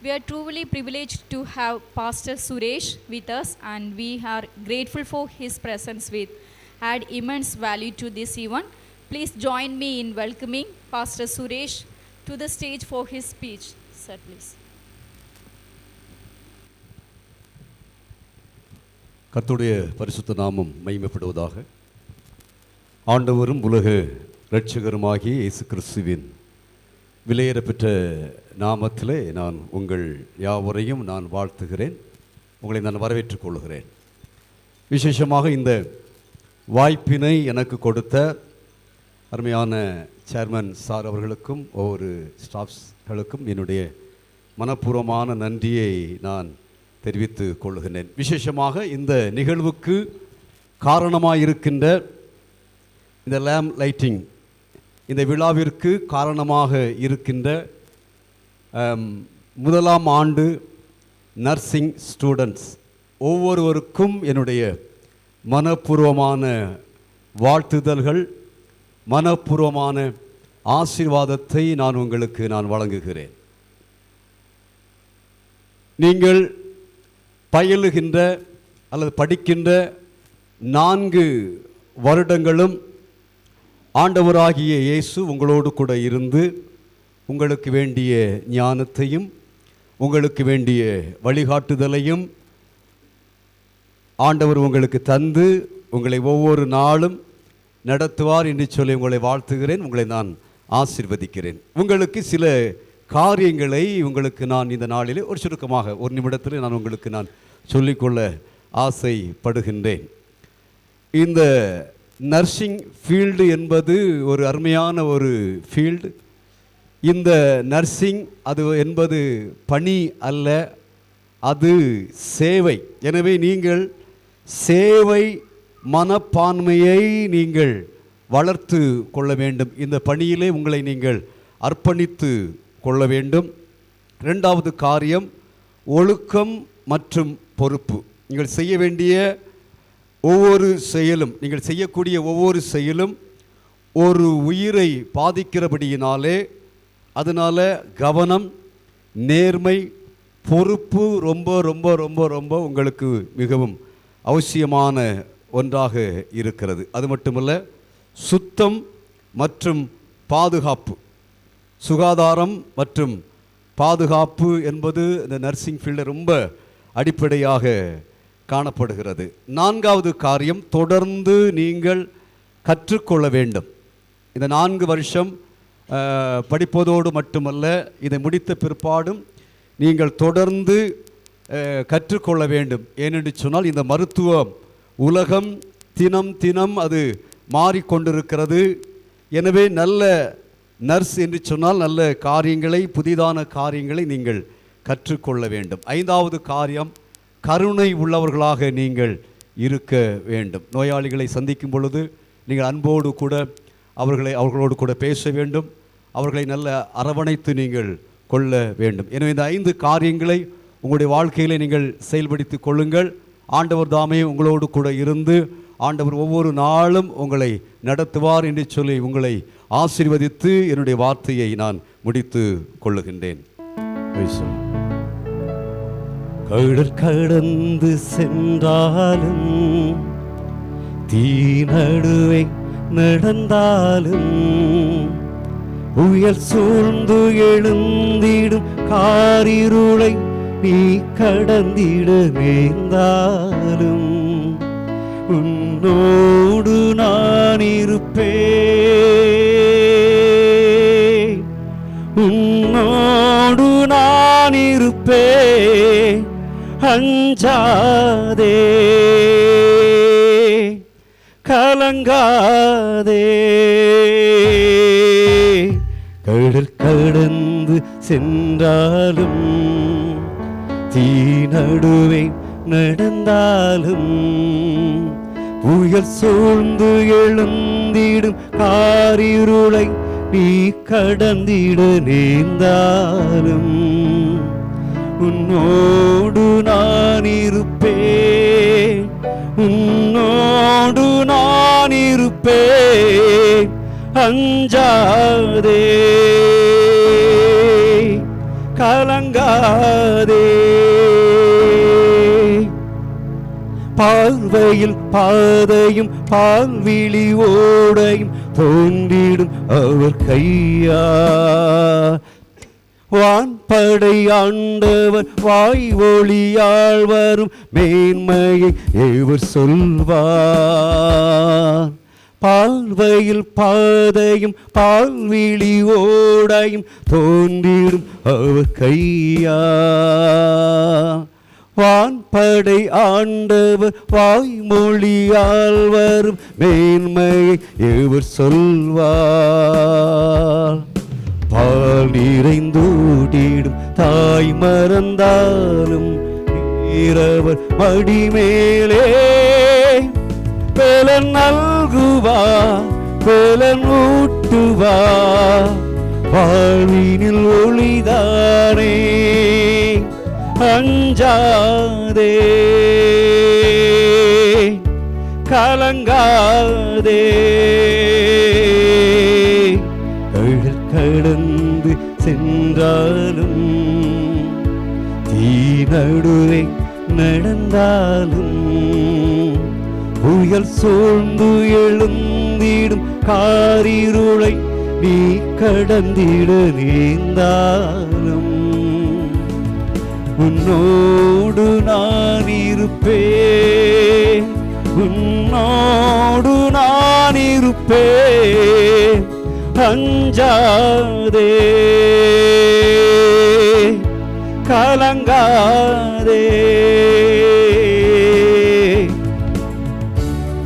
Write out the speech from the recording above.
We are truly privileged to have Pastor Suresh with us, and we are grateful for his presence with add immense value to this event. Please join me in welcoming Pastor Suresh to the stage for his speech. Sir, please. கர்த்தருடைய பரிசுத்த நாமம் மகிமைப்படுவதாக. ஆண்டவரும் உலக இரட்சகருமாகிய இயேசு கிறிஸ்துவின் விலையேறப்பெற்ற நாமத்திலே நான் உங்கள் யாவரையும் நான் வாழ்த்துகிறேன். உங்களை நான் வரவேற்றுக் கொள்கிறேன். விசேஷமாக இந்த வாய்ப்பினை எனக்கு கொடுத்த அருமையான சேர்மன் சார் அவர்களுக்கும் ஒவ்வொரு ஸ்டாஃப்ஸ்களுக்கும் என்னுடைய மனப்பூர்வமான நன்றியை நான் தெரிவித்து கொள்கிறேன். விசேஷமாக இந்த நிகழ்வுக்கு காரணமாயிருக்கின்ற இந்த லேம்ப் லைட்டிங், இந்த விழாவிற்கு காரணமாக இருக்கின்ற முதலாம் ஆண்டு நர்சிங் ஸ்டூடெண்ட்ஸ் ஒவ்வொருவருக்கும் என்னுடைய மனப்பூர்வமான வாழ்த்துதல்கள், மனப்பூர்வமான ஆசீர்வாதத்தை நான் உங்களுக்கு வழங்குகிறேன். நீங்கள் பயிலுகின்ற அல்லது படிக்கின்ற 4 வருடங்களும் ஆண்டவராகிய இயேசு உங்களோடு கூட இருந்து உங்களுக்கு வேண்டிய ஞானத்தையும் உங்களுக்கு வேண்டிய வழிகாட்டுதலையும் ஆண்டவர் உங்களுக்கு தந்து உங்களை ஒவ்வொரு நாளும் நடத்துவார் என்று சொல்லி உங்களை வாழ்த்துகிறேன். உங்களை நான் ஆசீர்வதிக்கிறேன். உங்களுக்கு சில காரியங்களை உங்களுக்கு நான் இந்த நாளிலே ஒரு சுருக்கமாக 1 நிமிடத்தில் நான் உங்களுக்கு சொல்லிக்கொள்ள ஆசைப்படுகின்றேன். இந்த நர்சிங் ஃபீல்டு என்பது ஒரு அருமையான ஒரு ஃபீல்டு. இந்த நர்சிங் அது என்பது பணி அல்ல, அது சேவை. எனவே நீங்கள் சேவை மனப்பான்மையை நீங்கள் வளர்த்து கொள்ள வேண்டும். இந்த பணியிலே உங்களை நீங்கள் அர்ப்பணித்து கொள்ள வேண்டும். 2வது காரியம் ஒழுக்கம் மற்றும் பொறுப்பு. நீங்கள் செய்ய வேண்டிய ஒவ்வொரு செயலும், நீங்கள் செய்யக்கூடிய ஒவ்வொரு செயலும் ஒரு உயிரை பாதிக்கிறபடியினாலே அதனால் கவனம், நேர்மை, பொறுப்பு ரொம்ப ரொம்ப ரொம்ப ரொம்ப உங்களுக்கு மிகவும் அவசியமான ஒன்றாக இருக்கிறது. அது மட்டுமல்ல, சுத்தம் மற்றும் பாதுகாப்பு, சுகாதாரம் மற்றும் பாதுகாப்பு என்பது இந்த நர்சிங் ஃபீல்டில் ரொம்ப அடிப்படையாக காணப்படுகிறது. 4வது காரியம் தொடர்ந்து நீங்கள் கற்றுக்கொள்ள வேண்டும். இந்த 4 வருஷம் படிப்பதோடு மட்டுமல்ல, இதை முடித்த பிற்பாடும் நீங்கள் தொடர்ந்து கற்றுக்கொள்ள வேண்டும். ஏனென்று சொன்னால் இந்த மருத்துவ உலகம் தினம் தினம் அது மாறிக்கொண்டிருக்கிறது. எனவே நல்ல நர்ஸ் என்று சொன்னால் நல்ல காரியங்களை, புதிதான காரியங்களை நீங்கள் கற்றுக்கொள்ள வேண்டும். 5வது காரியம் கருணை உள்ளவர்களாக நீங்கள் இருக்க வேண்டும். நோயாளிகளை சந்திக்கும் பொழுது நீங்கள் அன்போடு கூட அவர்களோடு கூட பேச வேண்டும். அவர்களை நல்ல அரவணைத்து நீங்கள் கொள்ள வேண்டும். எனவே இந்த 5 காரியங்களை உங்களுடைய வாழ்க்கையிலே நீங்கள் செயல்படுத்தி கொள்ளுங்கள். ஆண்டவர் தாமே உங்களோடு கூட இருந்து ஆண்டவர் ஒவ்வொரு நாளும் உங்களை நடத்துவார் என்று சொல்லி உங்களை ஆசீர்வதித்து என்னுடைய வார்த்தையை நான் முடித்து கொள்ளுகின்றேன். கடல் கடந்து சென்றாலும் தீ நடுவே நடந்தாலும் புயல் சூழ்ந்து எழுந்திடும் காரிருளை நீ கடந்திட நேர்ந்தாலும் உன்னோடு நான் இருப்பேன், உன்னோடு நான் இருப்பேன், அஞ்சாதே கலங்காதே. கடல் கடந்து சென்றாலும் தீ நடுவே நடந்தாலும் புயல் சூழ்ந்து எழுந்திடும் காரிருளை நீ கடந்திட நேர்ந்தாலும் உன்னோடு நான் இருப்பேன், உன்னோடு நான் இருப்பேன், அஞ்சாதே கலங்காதே. பார்வையில் பாதையும் பால்விழி ஓடையும் தோன்றிடும் அவர் கையா. வான்படை ஆண்டவர் வாய் ஒளியால் வரும் மேன்மையை எவர் சொல்வார். பார்வையில் பாதையும் பால்விழி ஓடையும் தோன்றிடும் அவர் கையா. வான்படை ஆண்டவர் வாய்மொழியால் வரும் மேன்மையை எவர் சொல்வார். பால் நிறைந்தூடிடும் தாய் மறந்தாலும் இரவர் மடிமேலே பலன் நல்குவார், பலன் ஊட்டுவார். வாழ்வினில் ஒளிதானே, அஞ்சாதே, கலங்காதே. கடல் கடந்து சென்றாலும் தீ நடுவே நடந்தாலும் புயல் சூழ்ந்து எழுந்திடும் காரிருளை நீ கடந்திட நேர்ந்தாலும் உன்னோடு நான் இருப்பேன், உன்னோடு நான் இருப்பேன். அஞ்சாதே, கலங்காதே.